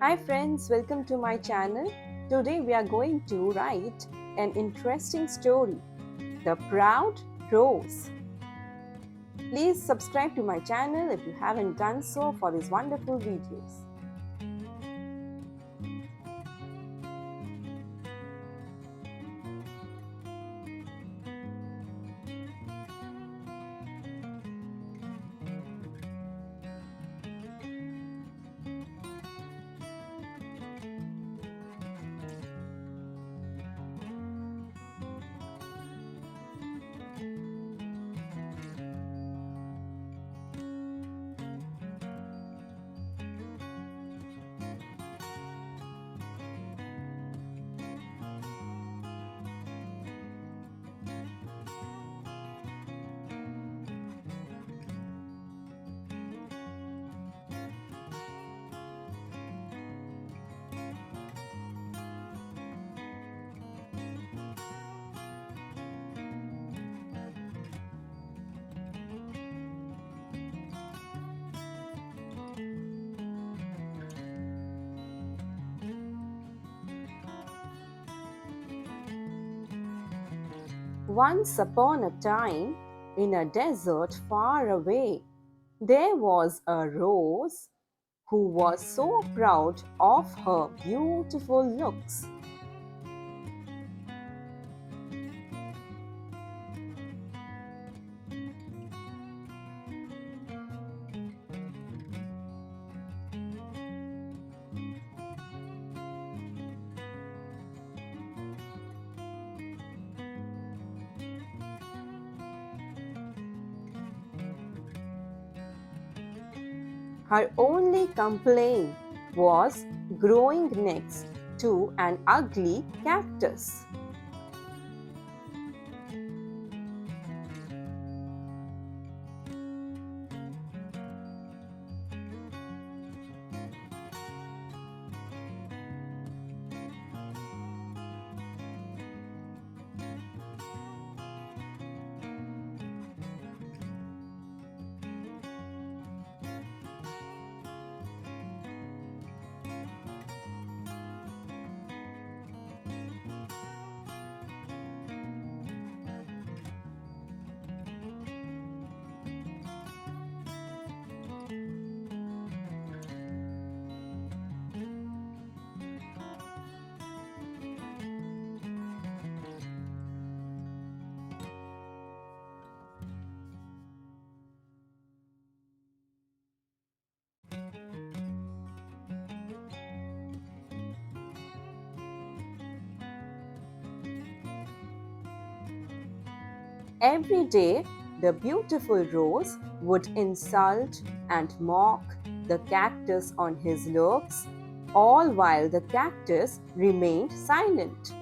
Hi friends, welcome to my channel. Today we are going to write an interesting story, The Proud Rose. Please subscribe to my channel if you haven't done so for these wonderful videos. Once upon a time, in a desert far away, there was a rose who was so proud of her beautiful looks. Her only complaint was growing next to an ugly cactus. Every day, the beautiful rose would insult and mock the cactus on his looks, all while the cactus remained silent.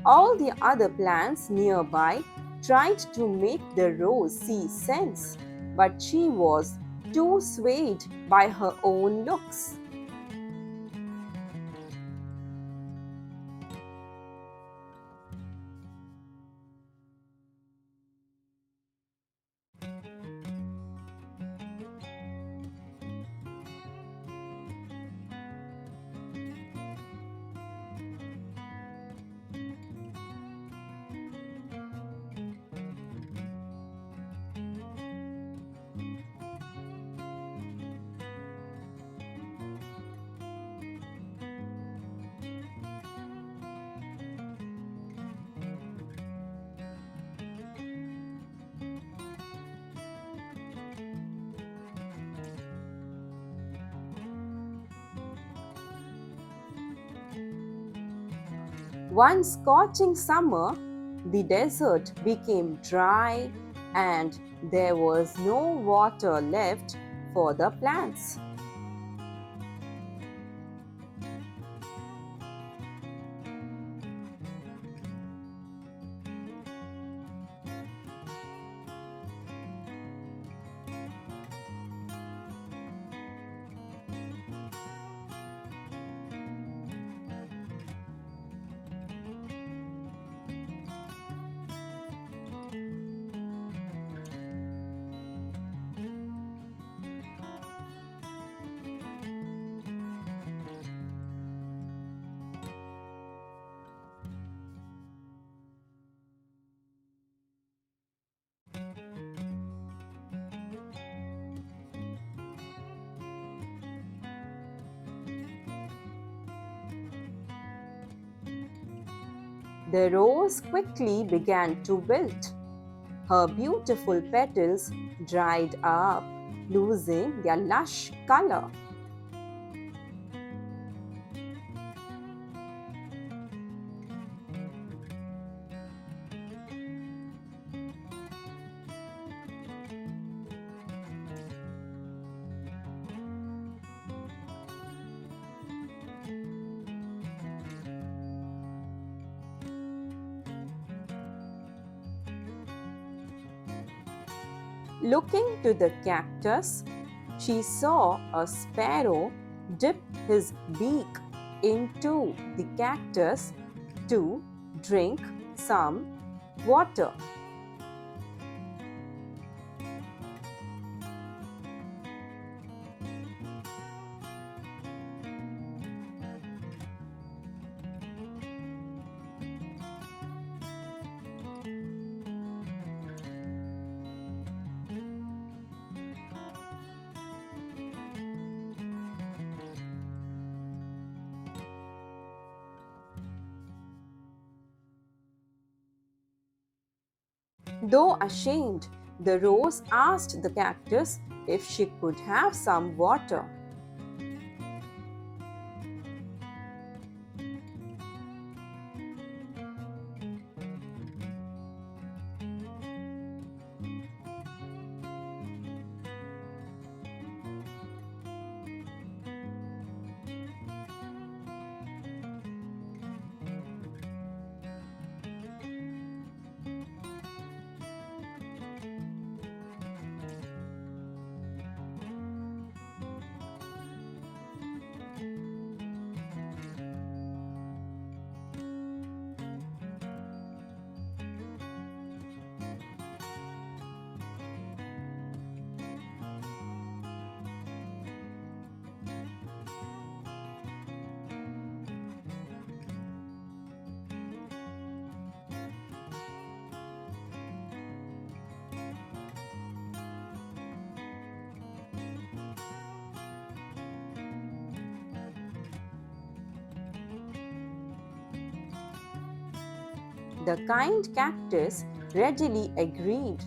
All the other plants nearby tried to make the rose see sense, but she was too swayed by her own looks. One scorching summer, the desert became dry and there was no water left for the plants. The rose quickly began to wilt. Her beautiful petals dried up, losing their lush color. Looking to the cactus, she saw a sparrow dip his beak into the cactus to drink some water. Though ashamed, the rose asked the cactus if she could have some water. The kind cactus readily agreed,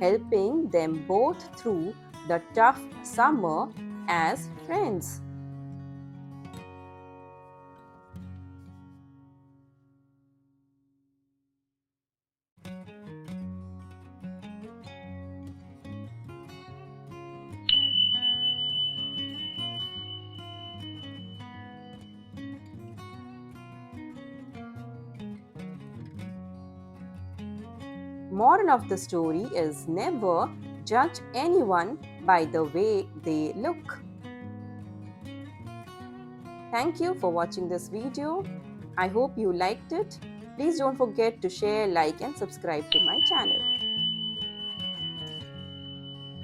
helping them both through the tough summer as friends. Moral of the story is never judge anyone by the way they look. Thank you for watching this video. I hope you liked it. Please don't forget to share, like and subscribe to my channel.